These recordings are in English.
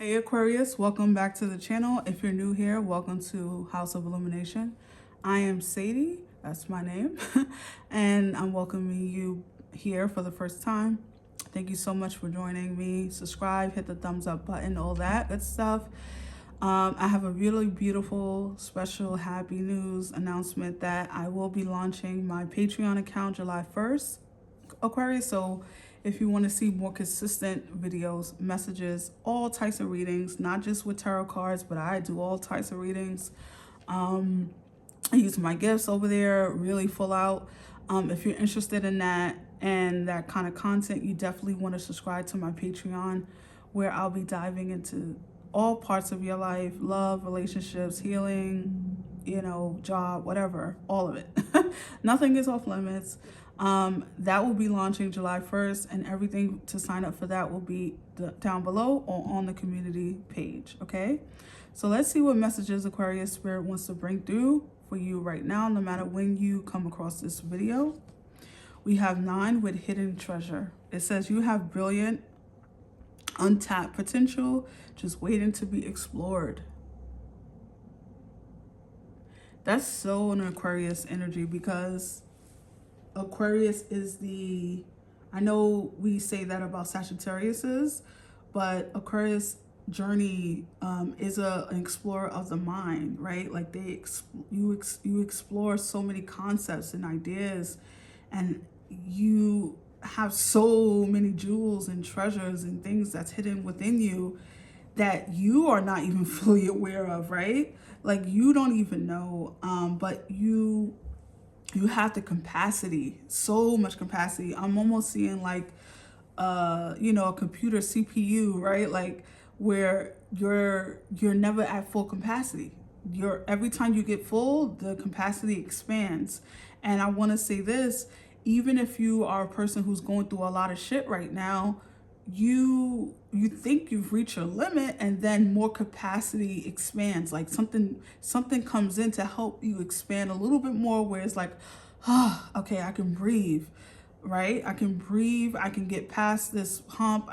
Hey Aquarius, welcome back to the channel. If you're new here, welcome to House of Illumination. I am Sadie, that's my name, and I'm welcoming you here for the first time. Thank you so much for joining me. Subscribe, hit the thumbs up button, all that good stuff. I have a really beautiful, special, happy news announcement that I will be launching my Patreon account July 1st, Aquarius. So if you want to see more consistent videos, messages, all types of readings, not just with tarot cards, but I do all types of readings. I use my gifts over there, really full out. If you're interested in that and that kind of content, you definitely want to subscribe to my Patreon, where I'll be diving into all parts of your life, love, relationships, healing, job, whatever, all of it. Nothing is off limits. That will be launching July 1st, and everything to sign up for that will be down below or on the community page, okay? So let's see what messages Aquarius Spirit wants to bring through for you right now, no matter when you come across this video. We have 9 with hidden treasure. It says you have brilliant, untapped potential just waiting to be explored. That's so an Aquarius energy, because Aquarius is I know we say that about Sagittarius's, but Aquarius journey is an explorer of the mind, right? Like you explore so many concepts and ideas, and you have so many jewels and treasures and things that's hidden within you that you are not even fully aware of, right? Like you don't even know, but you have the capacity, so much capacity. I'm almost seeing like, a computer CPU, right? Like where you're never at full capacity. Every time you get full, the capacity expands. And I want to say this, even if you are a person who's going through a lot of shit right now, you think you've reached your limit, and then more capacity expands. Like something comes in to help you expand a little bit more, where it's like, okay, I can breathe, right? I can breathe, I can get past this hump,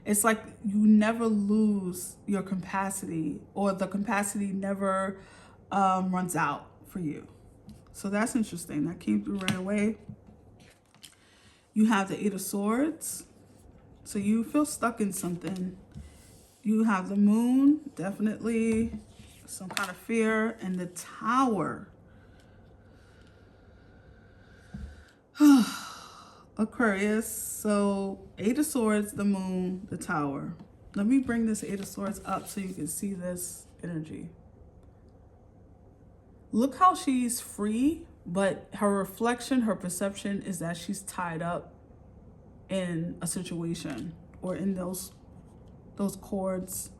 it's like you never lose your capacity, or the capacity never runs out for you. So that's interesting. That came through right away. You have the 8 of Swords. So you feel stuck in something. You have the Moon, definitely some kind of fear, and the Tower. Aquarius, so 8 of Swords, the Moon, the Tower. Let me bring this 8 of Swords up so you can see this energy. Look how she's free, but her reflection, her perception is that she's tied up in a situation or in those cords.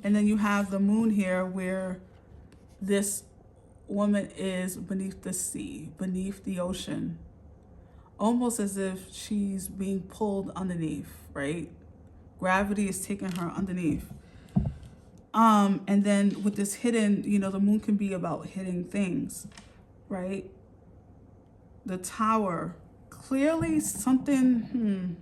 And then you have the Moon here, where this woman is beneath the sea, beneath the ocean, almost as if she's being pulled underneath, right? Gravity is taking her underneath. And then with this hidden, the Moon can be about hidden things, right? The Tower, clearly something,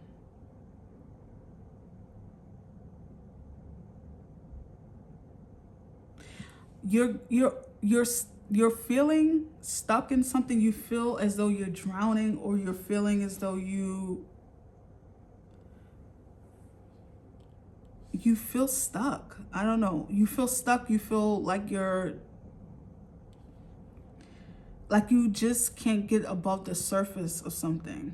you're feeling stuck in something. You feel as though you're drowning, or you're feeling as though you feel stuck. I don't know. You feel stuck. You feel like you just can't get above the surface of something.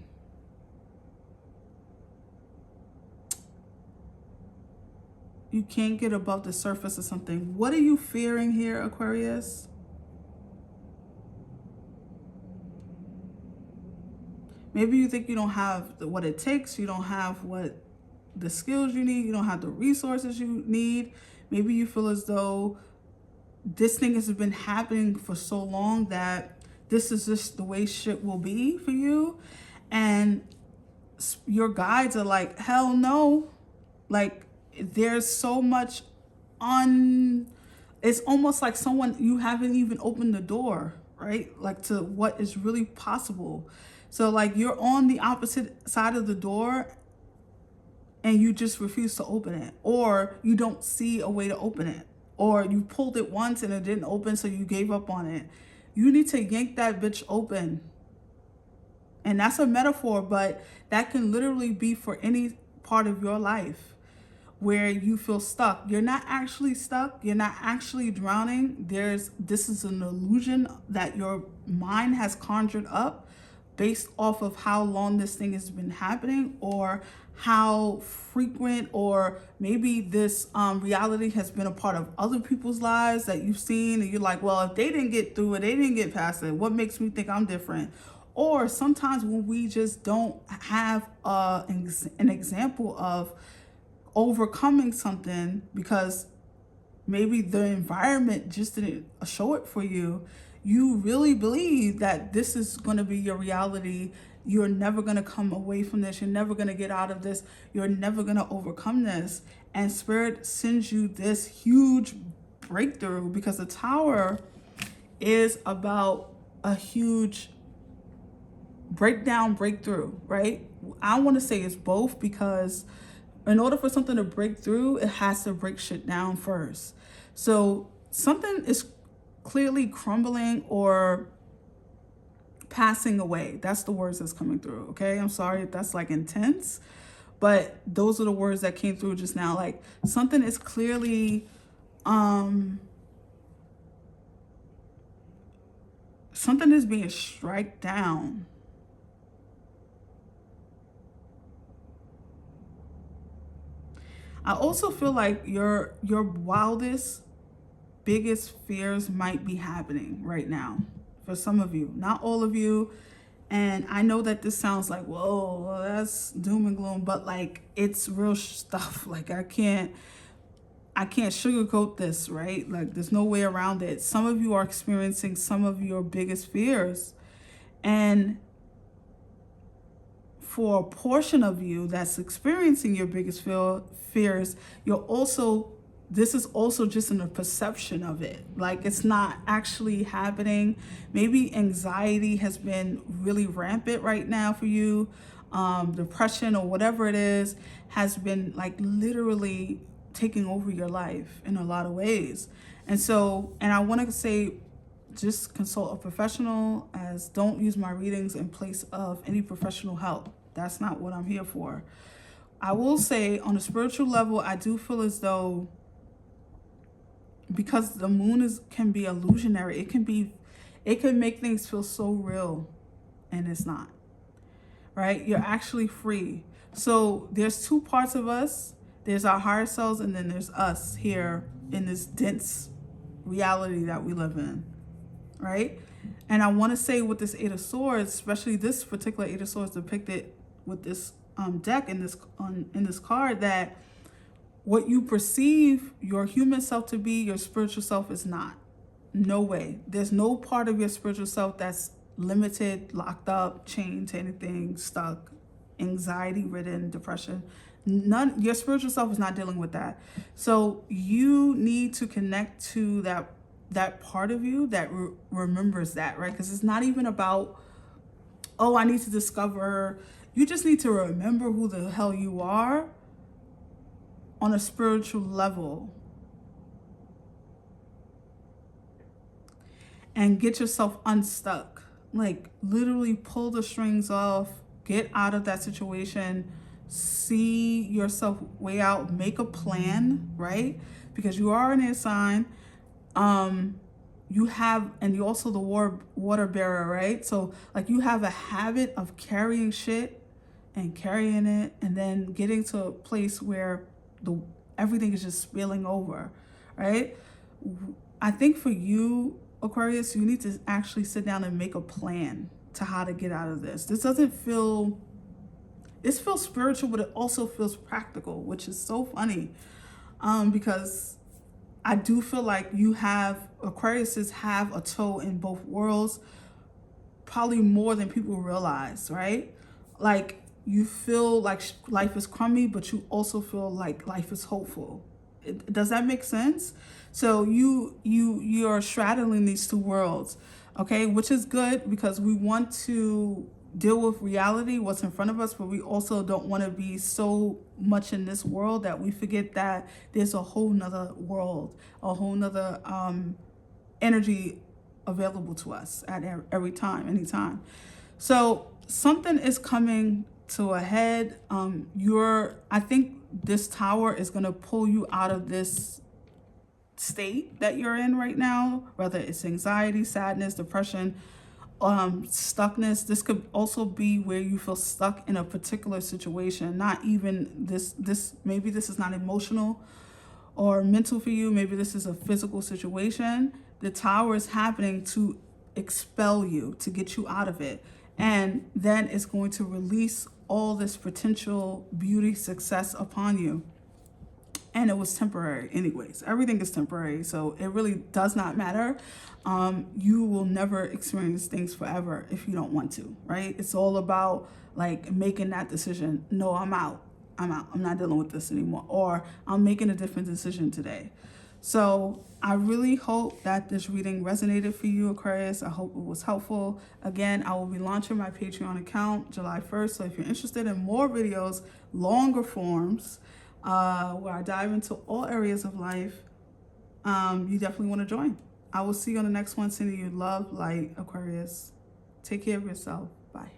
You can't get above the surface of something. What are you fearing here, Aquarius? Maybe you think you don't have what it takes. You don't have what the skills you need. You don't have the resources you need. Maybe you feel as though this thing has been happening for so long that this is just the way shit will be for you. And your guides are like, hell no. Like, there's so much it's almost like you haven't even opened the door, right? Like to what is really possible. So like you're on the opposite side of the door, and you just refuse to open it, or you don't see a way to open it, or you pulled it once and it didn't open, so you gave up on it. You need to yank that bitch open. And that's a metaphor, but that can literally be for any part of your life where you feel stuck. You're not actually stuck. You're not actually drowning. This is an illusion that your mind has conjured up based off of how long this thing has been happening, or how frequent, or maybe this reality has been a part of other people's lives that you've seen, and you're like, well, if they didn't get through it, they didn't get past it, what makes me think I'm different? Or sometimes when we just don't have an example of overcoming something because maybe the environment just didn't show it for you, you really believe that this is going to be your reality. You're never going to come away from this. You're never going to get out of this. You're never going to overcome this. And Spirit sends you this huge breakthrough, because the Tower is about a huge breakthrough, right? I want to say it's both, because in order for something to break through, it has to break shit down first. So something is clearly crumbling or passing away. That's the words that's coming through, okay? I'm sorry if that's like intense, but those are the words that came through just now. Like something is clearly, something is being struck down. I also feel like your wildest, biggest fears might be happening right now for some of you, not all of you. And I know that this sounds like, whoa, that's doom and gloom, but like it's real stuff. Like I can't sugarcoat this, right? Like there's no way around it. Some of you are experiencing some of your biggest fears, and for a portion of you that's experiencing your biggest fears, this is also just in a perception of it. Like it's not actually happening. Maybe anxiety has been really rampant right now for you. Depression or whatever it is has been like literally taking over your life in a lot of ways. And I want to say, just consult a professional, as don't use my readings in place of any professional help. That's not what I'm here for. I will say on a spiritual level, I do feel as though, because the moon can be illusionary, it can make things feel so real, and it's not, right? You're actually free. So there's two parts of us. There's our higher selves, and then there's us here in this dense reality that we live in, right? And I want to say with this Eight of Swords, especially this particular Eight of Swords depicted with this deck in this card, that what you perceive your human self to be, your spiritual self is not. No way. There's no part of your spiritual self that's limited, locked up, chained to anything, stuck, anxiety-ridden, depression. None. Your spiritual self is not dealing with that. So you need to connect to that part of you that remembers that, right? Because it's not even about, oh, I need to discover. You just need to remember who the hell you are on a spiritual level, and get yourself unstuck. Like literally pull the strings off, get out of that situation, see yourself way out, make a plan, right? Because you are an air sign. You have, and you also the water bearer, right? So like you have a habit of carrying shit and carrying it, and then getting to a place where everything is just spilling over, right? I think for you, Aquarius, you need to actually sit down and make a plan to how to get out of this. This feels spiritual, but it also feels practical, which is so funny, because I do feel like Aquariuses have a toe in both worlds, probably more than people realize, right? Like you feel like life is crummy, but you also feel like life is hopeful. Does that make sense? So you're straddling these two worlds, okay? Which is good, because we want to deal with reality, what's in front of us, but we also don't want to be so much in this world that we forget that there's a whole nother world, a whole nother energy available to us at every time, anytime. So something is coming to a head. I think this tower is going to pull you out of this state that you're in right now, whether it's anxiety, sadness, depression, stuckness. This could also be where you feel stuck in a particular situation. Not even maybe this is not emotional or mental for you. Maybe this is a physical situation. The tower is happening to expel you, to get you out of it. And then it's going to release all this potential beauty, success upon you. And it was temporary anyways. Everything is temporary, so it really does not matter. You will never experience things forever if you don't want to, right? It's all about like making that decision. No, I'm out. I'm not dealing with this anymore. Or I'm making a different decision today. So I really hope that this reading resonated for you, Aquarius. I hope it was helpful. Again, I will be launching my Patreon account July 1st. So if you're interested in more videos, longer forms, where I dive into all areas of life, you definitely want to join. I will see you on the next one. Sending you love, light, Aquarius. Take care of yourself. Bye.